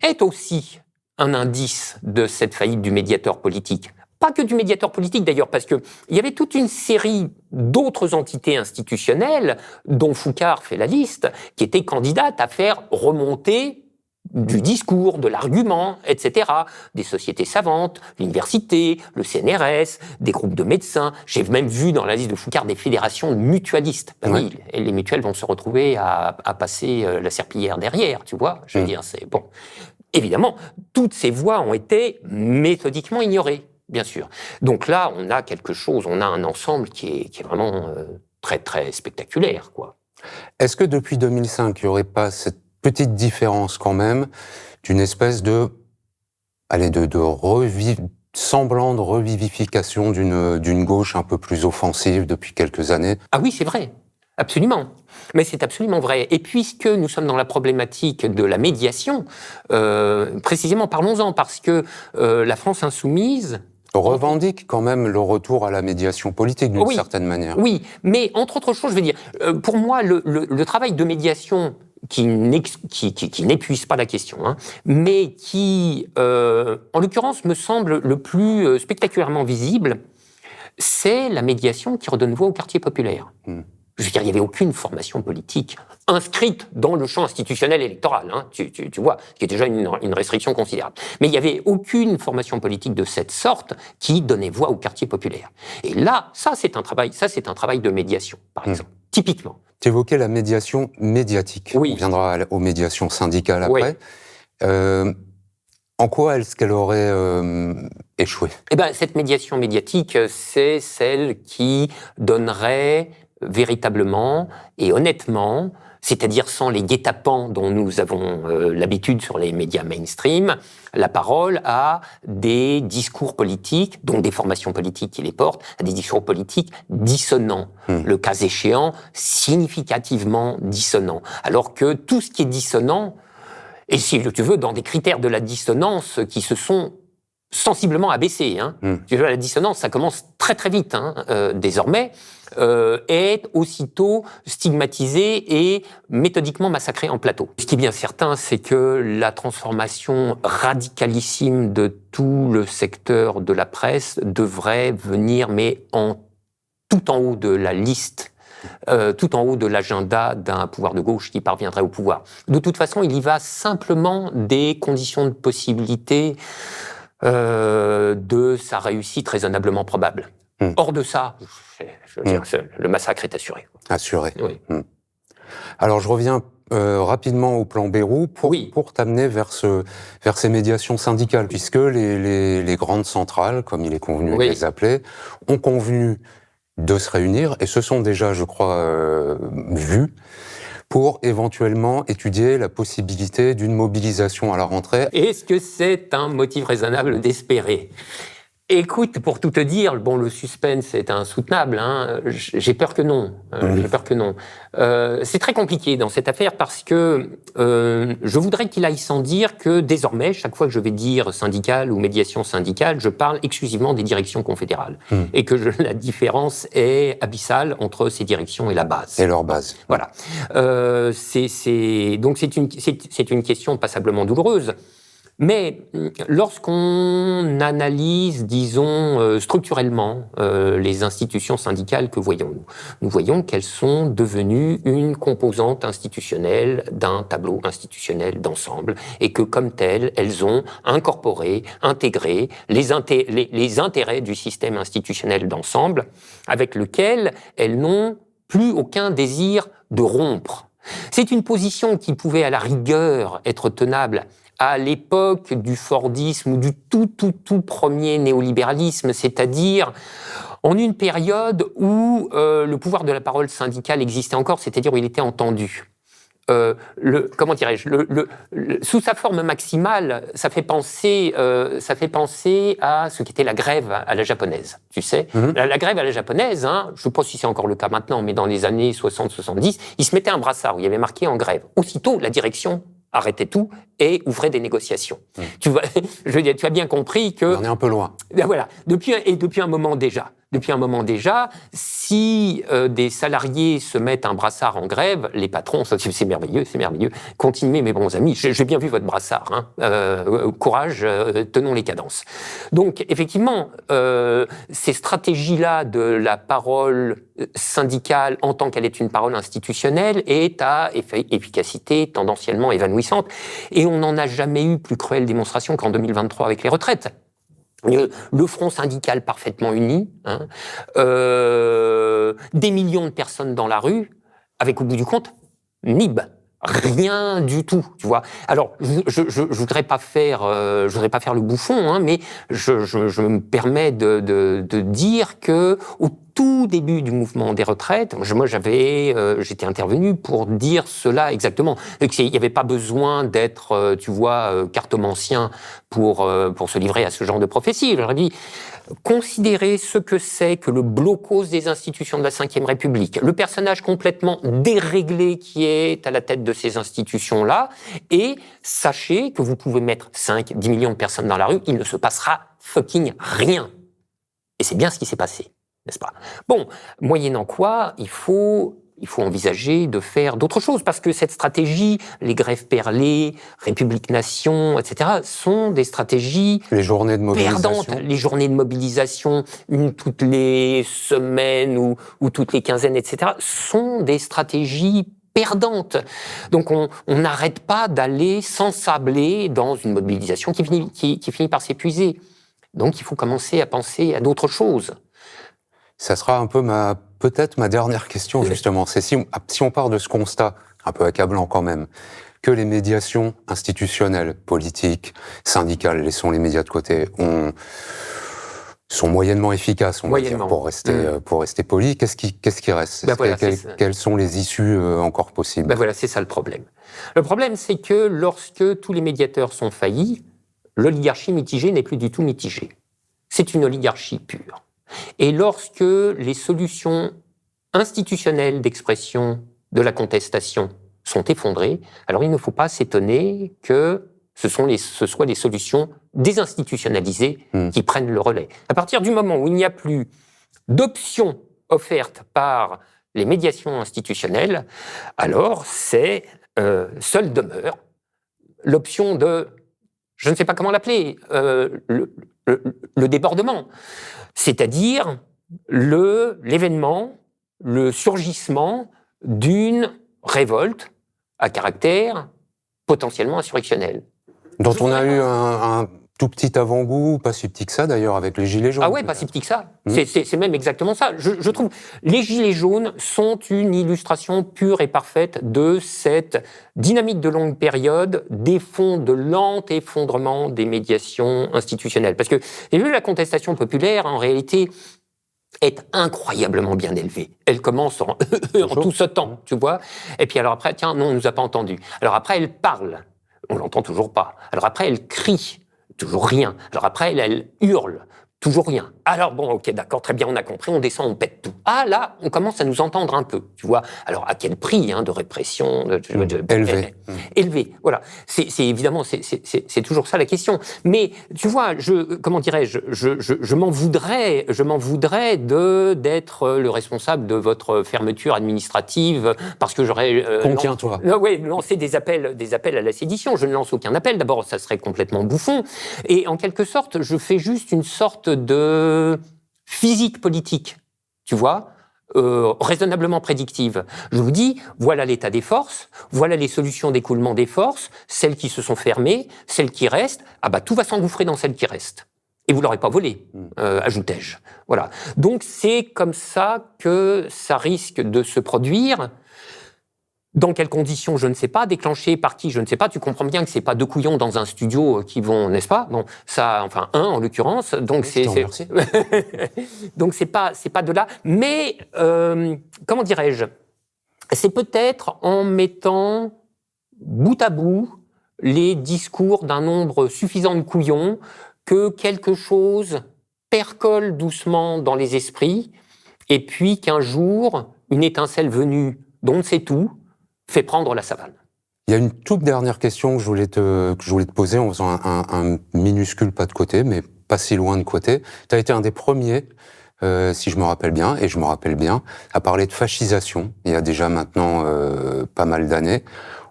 est aussi un indice de cette faillite du médiateur politique. Pas que du médiateur politique d'ailleurs, parce qu'il y avait toute une série d'autres entités institutionnelles, dont Foucart fait la liste, qui étaient candidates à faire remonter du discours, de l'argument, etc. Des sociétés savantes, l'université, le CNRS, des groupes de médecins. J'ai même vu dans la liste de Foucart des fédérations mutualistes. Ben oui, les mutuelles vont se retrouver à passer la serpillière derrière, tu vois. Je veux dire, c'est bon. Évidemment, toutes ces voix ont été méthodiquement ignorées. Bien sûr. Donc là, on a quelque chose, on a un ensemble qui est vraiment très, très spectaculaire, quoi. Est-ce que depuis 2005, il n'y aurait pas cette petite différence quand même d'une espèce semblant de revivification d'une gauche un peu plus offensive depuis quelques années ? Ah oui, c'est vrai. Absolument. Mais c'est absolument vrai. Et puisque nous sommes dans la problématique de la médiation, précisément parlons-en, parce que la France insoumise revendique quand même le retour à la médiation politique d'une certaine manière. Oui, mais entre autres choses, je veux dire, pour moi, le travail de médiation qui n'épuise pas la question, hein, mais qui, en l'occurrence, me semble le plus spectaculairement visible, c'est la médiation qui redonne voix au quartier populaire. Je veux dire, il n'y avait aucune formation politique inscrite dans le champ institutionnel électoral, hein, tu vois, ce qui est déjà une restriction considérable. Mais il n'y avait aucune formation politique de cette sorte qui donnait voix au quartier populaire. Et là, ça c'est un travail de médiation, par exemple, typiquement. Tu évoquais la médiation médiatique. Oui. On viendra aux médiations syndicales après. Oui. En quoi est-ce qu'elle aurait échoué ? Eh ben, cette médiation médiatique, c'est celle qui donnerait véritablement et honnêtement, c'est-à-dire sans les guet-apens dont nous avons l'habitude sur les médias mainstream, la parole à des discours politiques, donc des formations politiques qui les portent, à des discours politiques dissonants, le cas échéant, significativement dissonants. Alors que tout ce qui est dissonant, et si tu veux, dans des critères de la dissonance qui se sont sensiblement abaissés, hein. Tu vois, la dissonance, ça commence très très vite, hein, désormais, est aussitôt stigmatisée et méthodiquement massacrée en plateau. Ce qui est bien certain, c'est que la transformation radicalissime de tout le secteur de la presse devrait venir, mais tout en haut de la liste, tout en haut de l'agenda d'un pouvoir de gauche qui parviendrait au pouvoir. De toute façon, il y va simplement des conditions de possibilité de sa réussite raisonnablement probable. Hors de ça, je veux dire, le massacre est assuré. Assuré. Oui. Alors, je reviens rapidement au plan Bayrou pour t'amener vers ces médiations syndicales, puisque les grandes centrales, comme il est convenu de les appeler, ont convenu de se réunir et se sont déjà, je crois, vus pour éventuellement étudier la possibilité d'une mobilisation à la rentrée. Est-ce que c'est un motif raisonnable d'espérer ? Écoute, pour tout te dire, bon, le suspense est insoutenable, hein. J'ai peur que non. J'ai peur que non. C'est très compliqué dans cette affaire parce que je voudrais qu'il aille sans dire que désormais, chaque fois que je vais dire syndicale ou médiation syndicale, je parle exclusivement des directions confédérales et que la différence est abyssale entre ces directions et la base. Et leur base. Voilà. Donc c'est une question passablement douloureuse. Mais lorsqu'on analyse, disons, structurellement les institutions syndicales, que voyons-nous ? Nous voyons qu'elles sont devenues une composante institutionnelle d'un tableau institutionnel d'ensemble et que, comme telles, elles ont incorporé, intégré les intérêts du système institutionnel d'ensemble avec lequel elles n'ont plus aucun désir de rompre. C'est une position qui pouvait, à la rigueur, être tenable à l'époque du Fordisme ou du tout premier néolibéralisme, c'est-à-dire en une période où le pouvoir de la parole syndicale existait encore, c'est-à-dire où il était entendu. Comment dirais-je, sous sa forme maximale, ça fait penser à ce qu'était la grève à la japonaise, tu sais. La grève à la japonaise, hein, je ne sais pas si c'est encore le cas maintenant, mais dans les années 60-70, ils se mettaient un brassard où il y avait marqué en grève. Aussitôt, la direction arrêtait tout et ouvrait des négociations. Tu vois, je veux dire, tu as bien compris que... On est un peu loin. Ben voilà, depuis un moment déjà, si des salariés se mettent un brassard en grève, les patrons, c'est merveilleux, continuez mes bons amis, j'ai bien vu votre brassard, hein, courage, tenons les cadences. Donc effectivement, ces stratégies-là de la parole syndicale en tant qu'elle est une parole institutionnelle est à efficacité tendanciellement évanouissante, et on n'en a jamais eu plus cruelle démonstration qu'en 2023 avec les retraites. Le front syndical parfaitement uni, hein, des millions de personnes dans la rue, avec au bout du compte, nib, rien du tout, tu vois. Alors, je voudrais pas faire le bouffon, hein, mais je me permets de dire que au tout début du mouvement des retraites, moi j'étais intervenu pour dire cela exactement. Il n'y avait pas besoin d'être, tu vois, cartomancien pour se livrer à ce genre de prophétie. J'aurais dit, considérez ce que c'est que le blocos des institutions de la Ve République, le personnage complètement déréglé qui est à la tête de ces institutions-là, et sachez que vous pouvez mettre 5-10 millions de personnes dans la rue, il ne se passera fucking rien. Et c'est bien ce qui s'est passé, n'est-ce pas ? Bon, moyennant quoi, il faut il faut envisager de faire d'autres choses, parce que cette stratégie, les grèves perlées, République Nation, etc., sont des stratégies Les journées de mobilisation. perdantes. Les journées de mobilisation, une toutes les semaines ou toutes les quinzaines, etc., sont des stratégies perdantes. Donc on n'arrête pas d'aller s'ensabler dans une mobilisation qui finit par s'épuiser. Donc il faut commencer à penser à d'autres choses. Ça sera un peu peut-être ma dernière question, justement. C'est si on part de ce constat, un peu accablant quand même, que les médiations institutionnelles, politiques, syndicales, laissons les médias de côté, sont moyennement efficaces, on va dire, pour rester poli. Qu'est-ce qui reste? Quelles sont les issues encore possibles? Voilà, c'est ça le problème. Le problème, c'est que lorsque tous les médiateurs sont faillis, l'oligarchie mitigée n'est plus du tout mitigée. C'est une oligarchie pure. Et lorsque les solutions institutionnelles d'expression de la contestation sont effondrées, alors il ne faut pas s'étonner que ce soient les solutions désinstitutionnalisées qui prennent le relais. À partir du moment où il n'y a plus d'options offertes par les médiations institutionnelles, alors seule demeure l'option de, je ne sais pas comment l'appeler, le débordement. C'est-à-dire l'événement, le surgissement d'une révolte à caractère potentiellement insurrectionnel. Dont on a eu un tout petit avant-goût, pas si petit que ça d'ailleurs, avec les Gilets jaunes. Ah ouais, pas si petit que ça. C'est même exactement ça. Je trouve les Gilets jaunes sont une illustration pure et parfaite de cette dynamique de longue période de lent effondrement des médiations institutionnelles. Parce que, j'ai vu, la contestation populaire, en réalité, est incroyablement bien élevée. Elle commence en tout ce temps, tu vois. Et puis alors après, tiens, non, on nous a pas entendu. Alors après, elle parle. On l'entend toujours pas. Alors après, elle crie. Toujours rien. Alors après, elle hurle. Toujours rien. Alors bon, ok, d'accord, très bien, on a compris, on descend, on pète tout. Ah là, on commence à nous entendre un peu, tu vois. Alors à quel prix de répression élevé, voilà. C'est évidemment, c'est toujours ça la question. Mais tu vois, je m'en voudrais d'être le responsable de votre fermeture administrative parce que j'aurais Contiens-toi. Lancé des appels à la sédition. Je ne lance aucun appel. D'abord, ça serait complètement bouffon. Et en quelque sorte, je fais juste une sorte de physique politique, tu vois, raisonnablement prédictive. Je vous dis, voilà l'état des forces, voilà les solutions d'écoulement des forces, celles qui se sont fermées, celles qui restent, tout va s'engouffrer dans celles qui restent. Et vous l'aurez pas volé, ajoutais-je. Voilà. Donc c'est comme ça que ça risque de se produire. Dans quelles conditions, je ne sais pas. Déclenché par qui, je ne sais pas. Tu comprends bien que c'est pas deux couillons dans un studio qui vont, n'est-ce pas? Bon, ça, enfin un en l'occurrence. Donc donc c'est pas de là. Mais comment dirais-je? C'est peut-être en mettant bout à bout les discours d'un nombre suffisant de couillons que quelque chose percole doucement dans les esprits, et puis qu'un jour, une étincelle venue dont on sait tout fait prendre la savane. Il y a une toute dernière question que je voulais te poser en faisant un minuscule pas de côté, mais pas si loin de côté. Tu as été un des premiers, si je me rappelle bien, et je me rappelle bien, à parler de fascisation, il y a déjà maintenant pas mal d'années.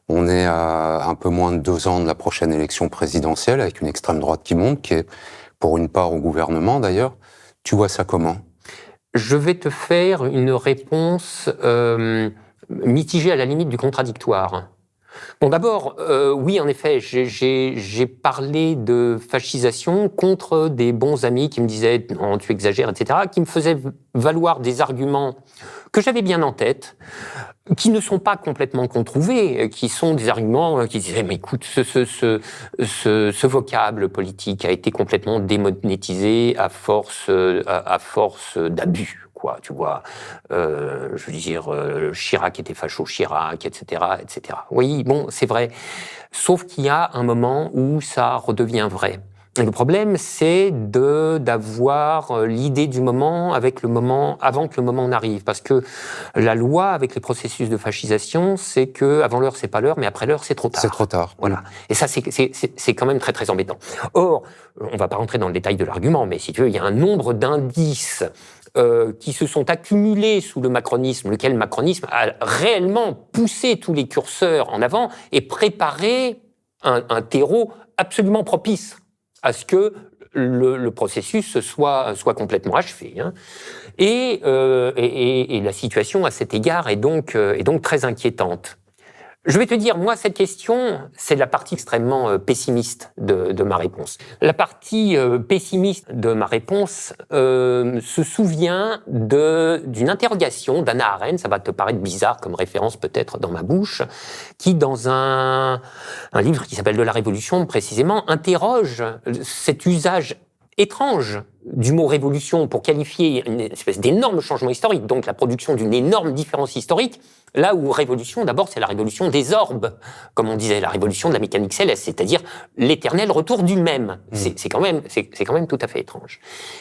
On est à un peu moins de 2 ans de la prochaine élection présidentielle, avec une extrême droite qui monte, qui est pour une part au gouvernement d'ailleurs. Tu vois ça comment? Je vais te faire une réponse mitigée à la limite du contradictoire. Bon, d'abord, oui, en effet, j'ai parlé de fascisation contre des bons amis qui me disaient « non, tu exagères », etc., qui me faisaient valoir des arguments que j'avais bien en tête, qui ne sont pas complètement controuvés, qui sont des arguments qui disaient « mais écoute, ce vocable politique a été complètement démonétisé à force d'abus ». Quoi, tu vois, je veux dire, Chirac était facho Chirac, etc., etc. Oui, bon, c'est vrai. Sauf qu'il y a un moment où ça redevient vrai. Et le problème, c'est d'avoir l'idée du moment avec le moment avant que le moment n'arrive, parce que la loi avec les processus de fascisation, c'est que avant l'heure c'est pas l'heure, mais après l'heure c'est trop tard. C'est trop tard. Voilà. Et ça, c'est quand même très très embêtant. Or, on va pas rentrer dans le détail de l'argument, mais si tu veux, il y a un nombre d'indices qui se sont accumulés sous le macronisme, lequel macronisme a réellement poussé tous les curseurs en avant et préparé un terreau absolument propice à ce que le processus soit complètement achevé. Hein. Et la situation à cet égard est donc très inquiétante. Je vais te dire, moi, cette question, c'est la partie extrêmement pessimiste de ma réponse. La partie pessimiste de ma réponse se souvient d'une interrogation d'Hannah Arendt, ça va te paraître bizarre comme référence peut-être dans ma bouche, qui, dans un livre qui s'appelle « De la Révolution », précisément, interroge cet usage étrange du mot révolution pour qualifier une espèce d'énorme changement historique, donc la production d'une énorme différence historique, là où révolution, d'abord, c'est la révolution des orbes, comme on disait, la révolution de la mécanique céleste, c'est-à-dire l'éternel retour du même. C'est quand même tout à fait étrange.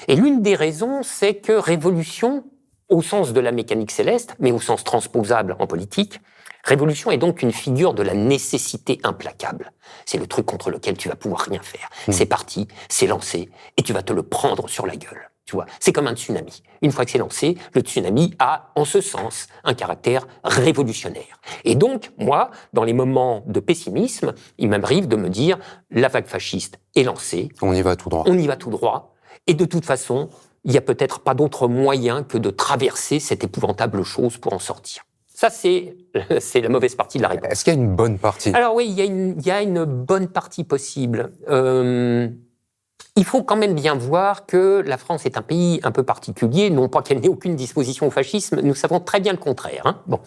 Et l'une des raisons, c'est que révolution, au sens de la mécanique céleste, mais au sens transposable en politique, révolution est donc une figure de la nécessité implacable. C'est le truc contre lequel tu vas pouvoir rien faire. C'est parti, c'est lancé, et tu vas te le prendre sur la gueule. Tu vois, c'est comme un tsunami. Une fois que c'est lancé, le tsunami a, en ce sens, un caractère révolutionnaire. Et donc, moi, dans les moments de pessimisme, il m'arrive de me dire, la vague fasciste est lancée. On y va tout droit. On y va tout droit. Et de toute façon, il n'y a peut-être pas d'autre moyen que de traverser cette épouvantable chose pour en sortir. Ça, c'est la mauvaise partie de la réponse. Est-ce qu'il y a une bonne partie ? Alors oui, il y a une bonne partie possible. Il faut quand même bien voir que la France est un pays un peu particulier, non pas qu'elle n'ait aucune disposition au fascisme, nous savons très bien le contraire. Hein, bon.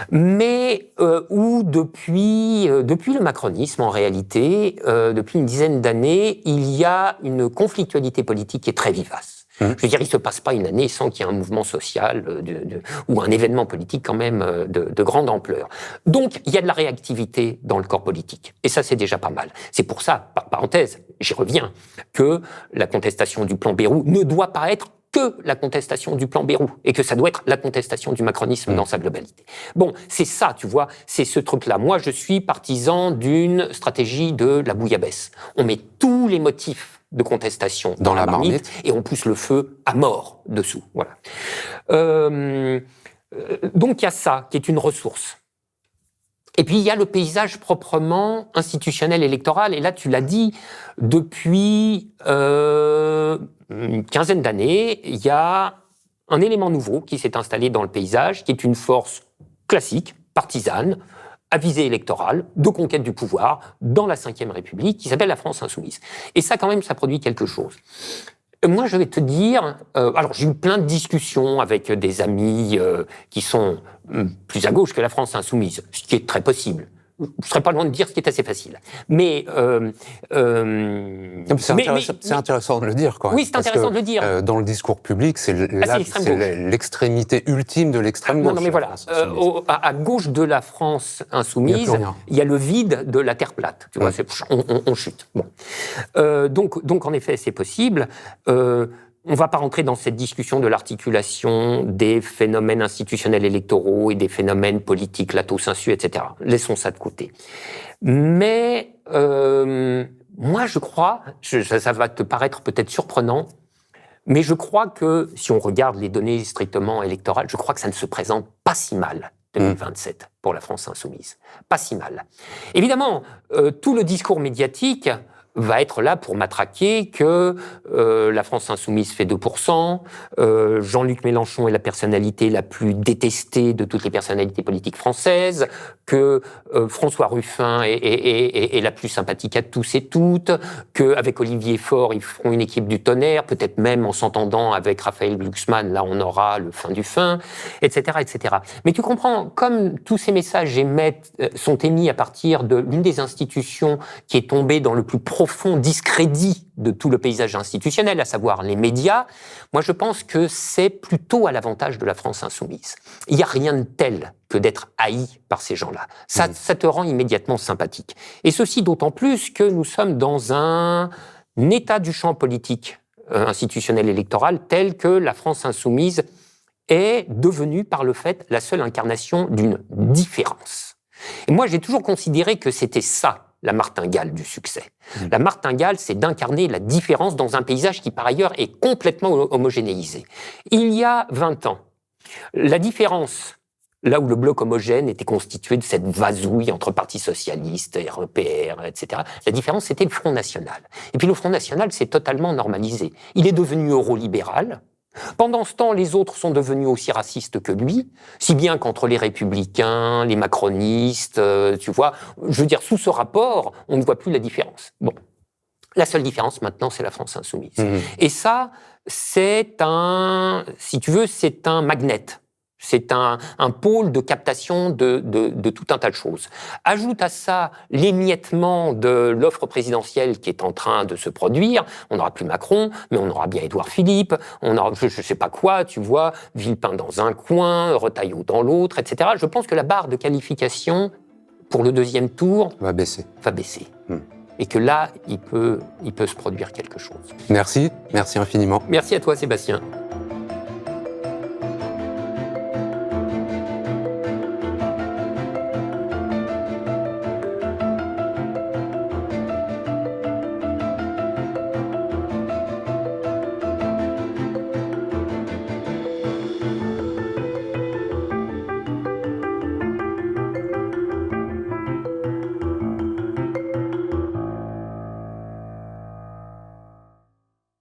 Mais où depuis le macronisme, en réalité, depuis une dizaine d'années, il y a une conflictualité politique qui est très vivace. Je veux dire, il ne se passe pas une année sans qu'il y ait un mouvement social ou un événement politique quand même de grande ampleur. Donc, il y a de la réactivité dans le corps politique. Et ça, c'est déjà pas mal. C'est pour ça, par parenthèse, j'y reviens, que la contestation du plan Bayrou ne doit pas être que la contestation du plan Bayrou, et que ça doit être la contestation du macronisme dans sa globalité. Bon, c'est ça, tu vois, c'est ce truc-là. Moi, je suis partisan d'une stratégie de la bouillabaisse. On met tous les motifs de contestation dans la marmite et on pousse le feu à mort dessous. Voilà. Donc il y a ça qui est une ressource. Et puis il y a le paysage proprement institutionnel électoral. Et là, tu l'as dit, depuis une quinzaine d'années, il y a un élément nouveau qui s'est installé dans le paysage, qui est une force classique, partisane, à visée électorale, de conquête du pouvoir, dans la Ve République, qui s'appelle la France insoumise. Et ça, quand même, ça produit quelque chose. Moi, je vais te dire... alors, j'ai eu plein de discussions avec des amis qui sont plus à gauche que la France insoumise, ce qui est très possible. Je ne serais pas loin de dire ce qui est assez facile. Mais... c'est intéressant de le dire, quand même. Oui, c'est intéressant de le dire. Dans le discours public, c'est l'extrémité ultime de l'extrême gauche. Non, mais voilà. À gauche de la France insoumise, il y a le vide de la terre plate. Tu vois, on chute. Bon. Donc, en effet, c'est possible. On ne va pas rentrer dans cette discussion de l'articulation des phénomènes institutionnels électoraux et des phénomènes politiques, lato sensu, etc. Laissons ça de côté. Mais moi, je crois, ça va te paraître peut-être surprenant, mais je crois que, si on regarde les données strictement électorales, je crois que ça ne se présente pas si mal, 2027, pour la France insoumise. Pas si mal. Évidemment, tout le discours médiatique va être là pour matraquer que la France insoumise fait 2%, Jean-Luc Mélenchon est la personnalité la plus détestée de toutes les personnalités politiques françaises, que François Ruffin est la plus sympathique à tous et toutes, qu'avec Olivier Faure, ils feront une équipe du tonnerre, peut-être même en s'entendant avec Raphaël Glucksmann, là on aura le fin du fin, etc., etc. Mais tu comprends, comme tous ces messages sont émis à partir de l'une des institutions qui est tombée dans le plus profond discrédit de tout le paysage institutionnel, à savoir les médias, moi je pense que c'est plutôt à l'avantage de la France insoumise. Il n'y a rien de tel que d'être haï par ces gens-là. Ça te rend immédiatement sympathique. Et ceci d'autant plus que nous sommes dans un état du champ politique institutionnel électoral tel que la France insoumise est devenue par le fait la seule incarnation d'une différence. Et moi j'ai toujours considéré que c'était ça la martingale du succès. La martingale, c'est d'incarner la différence dans un paysage qui, par ailleurs, est complètement homogénéisé. Il y a 20 ans, la différence, là où le bloc homogène était constitué de cette vasouille entre partis socialistes, REPR, etc., la différence, c'était le Front National. Et puis le Front National s'est totalement normalisé. Il est devenu eurolibéral. Pendant ce temps, les autres sont devenus aussi racistes que lui, si bien qu'entre les républicains, les macronistes, tu vois, je veux dire, sous ce rapport, on ne voit plus la différence. Bon. La seule différence maintenant, c'est la France insoumise. Et ça, c'est si tu veux, c'est un magnet. C'est un pôle de captation de tout un tas de choses. Ajoute à ça l'émiettement de l'offre présidentielle qui est en train de se produire. On n'aura plus Macron, mais on aura bien Édouard Philippe, on aura je sais pas quoi, tu vois, Villepin dans un coin, Retailleau dans l'autre, etc. Je pense que la barre de qualification pour le deuxième tour va baisser. Et que là, il peut se produire quelque chose. Merci infiniment. Merci à toi, Sébastien.